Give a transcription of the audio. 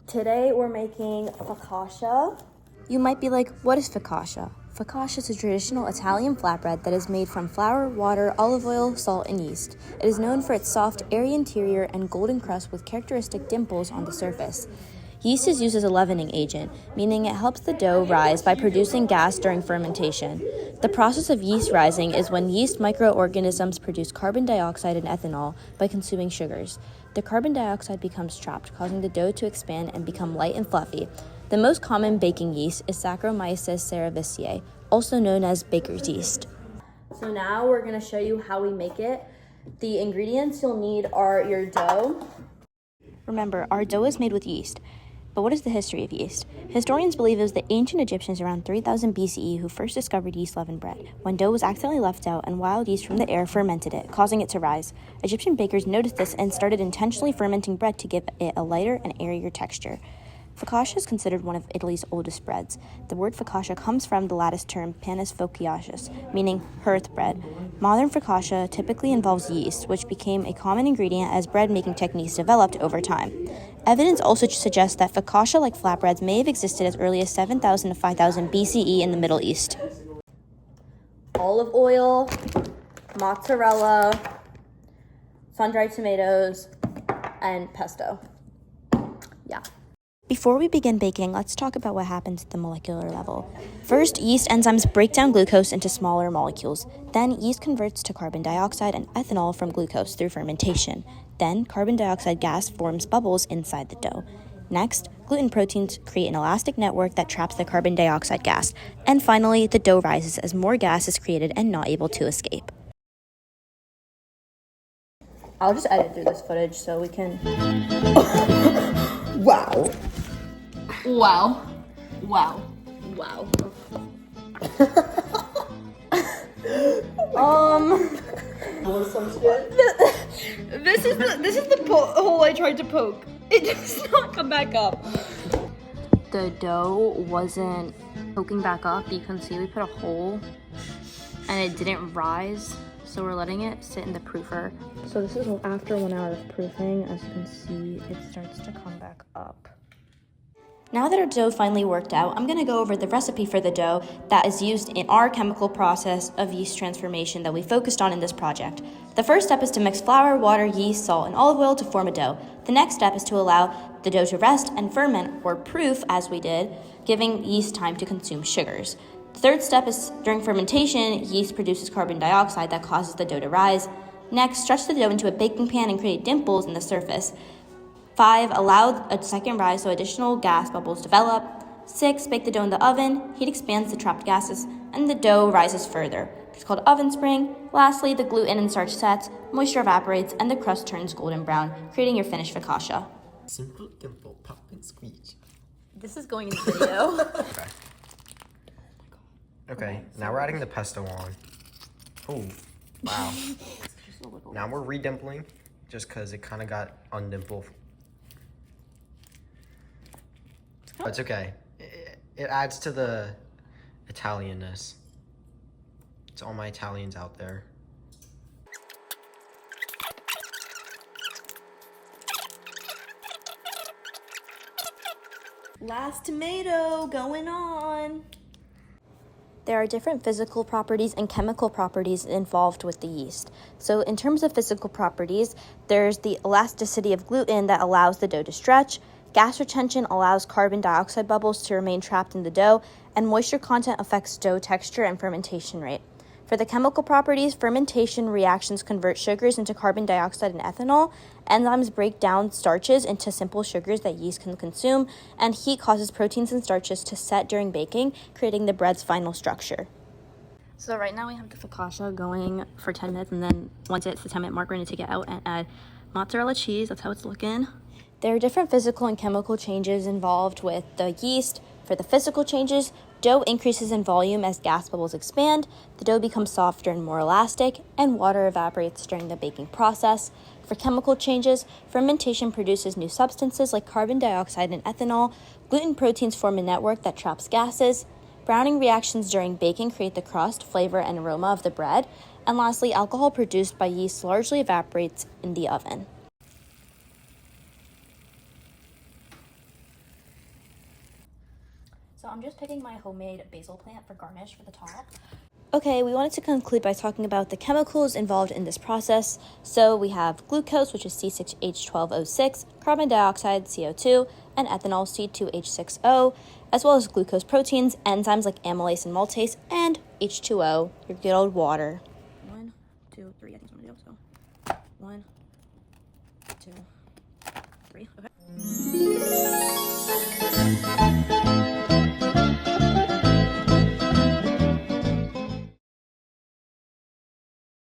Today we're making focaccia. You might be like, what is focaccia? Focaccia is a traditional Italian flatbread that is made from flour, water, olive oil, salt, and yeast. It is known for its soft, airy interior and golden crust with characteristic dimples on the surface. Yeast is used as a leavening agent, meaning it helps the dough rise by producing gas during fermentation. The process of yeast rising is when yeast microorganisms produce carbon dioxide and ethanol by consuming sugars. The carbon dioxide becomes trapped, causing the dough to expand and become light and fluffy. The most common baking yeast is Saccharomyces cerevisiae, also known as baker's yeast. So now we're going to show you how we make it. The ingredients you'll need are your dough. Remember, our dough is made with yeast. But what is the history of yeast? Historians believe it was the ancient Egyptians around 3000 BCE who first discovered yeast-leavened bread, when dough was accidentally left out and wild yeast from the air fermented it, causing it to rise. Egyptian bakers noticed this and started intentionally fermenting bread to give it a lighter and airier texture. Focaccia is considered one of Italy's oldest breads. The word focaccia comes from the Latin term panis fociacius, meaning hearth bread. Modern focaccia typically involves yeast, which became a common ingredient as bread-making techniques developed over time. Evidence also suggests that focaccia-like flatbreads may have existed as early as 7000 to 5000 BCE in the Middle East. Olive oil, mozzarella, sun-dried tomatoes, and pesto. Yeah. Before we begin baking, let's talk about what happens at the molecular level. First, yeast enzymes break down glucose into smaller molecules. Then, yeast converts to carbon dioxide and ethanol from glucose through fermentation. Then, carbon dioxide gas forms bubbles inside the dough. Next, gluten proteins create an elastic network that traps the carbon dioxide gas. And finally, the dough rises as more gas is created and not able to escape. I'll just edit through this footage so we can... Wow. Wow. Wow. Wow. Some shit. This is the hole I tried to poke. It does not come back up. The dough wasn't poking back up. You can see we put a hole and it didn't rise. So we're letting it sit in the proofer. So this is after 1 hour of proofing. As you can see, it starts to come back up. Now that our dough finally worked out, I'm going to go over the recipe for the dough that is used in our chemical process of yeast transformation that we focused on in this project. The first step is to mix flour, water, yeast, salt, and olive oil to form a dough. The next step is to allow the dough to rest and ferment, or proof as we did, giving yeast time to consume sugars. The third step is during fermentation, yeast produces carbon dioxide that causes the dough to rise. Next, stretch the dough into a baking pan and create dimples in the surface. 5, allow a second rise so additional gas bubbles develop. 6, bake the dough in the oven. Heat expands the trapped gases, and the dough rises further. It's called oven spring. Lastly, the gluten and starch sets, moisture evaporates, and the crust turns golden brown, creating your finished focaccia. Simple, dimple, pop, and squeeze. This is going in the video. Okay, now we're adding the pesto on. Oh, wow. Now we're redimpling, just because it kind of got undimpled. But it's okay. It adds to the Italianness. It's all my Italians out there. Last tomato going on. There are different physical properties and chemical properties involved with the yeast. So in terms of physical properties, there's the elasticity of gluten that allows the dough to stretch. Gas retention allows carbon dioxide bubbles to remain trapped in the dough, and moisture content affects dough texture and fermentation rate. For the chemical properties, fermentation reactions convert sugars into carbon dioxide and ethanol. Enzymes break down starches into simple sugars that yeast can consume, and heat causes proteins and starches to set during baking, creating the bread's final structure. So right now we have the focaccia going for 10 minutes, and then once it's the 10-minute mark, we're going to take it out and add mozzarella cheese. That's how it's looking. There are different physical and chemical changes involved with the yeast. For the physical changes, dough increases in volume as gas bubbles expand, the dough becomes softer and more elastic, and water evaporates during the baking process. For chemical changes, fermentation produces new substances like carbon dioxide and ethanol, gluten proteins form a network that traps gases, browning reactions during baking create the crust, flavor, and aroma of the bread, and lastly, alcohol produced by yeast largely evaporates in the oven. I'm just picking my homemade basil plant for garnish for the top. Okay, we wanted to conclude by talking about the chemicals involved in this process. So we have glucose, which is C6H12O6, carbon dioxide, CO2, and ethanol, C2H6O, as well as glucose proteins, enzymes like amylase and maltase, and H2O, your good old water. 1, 2, 3, I think it's one of those. So 1, 2, 3, okay.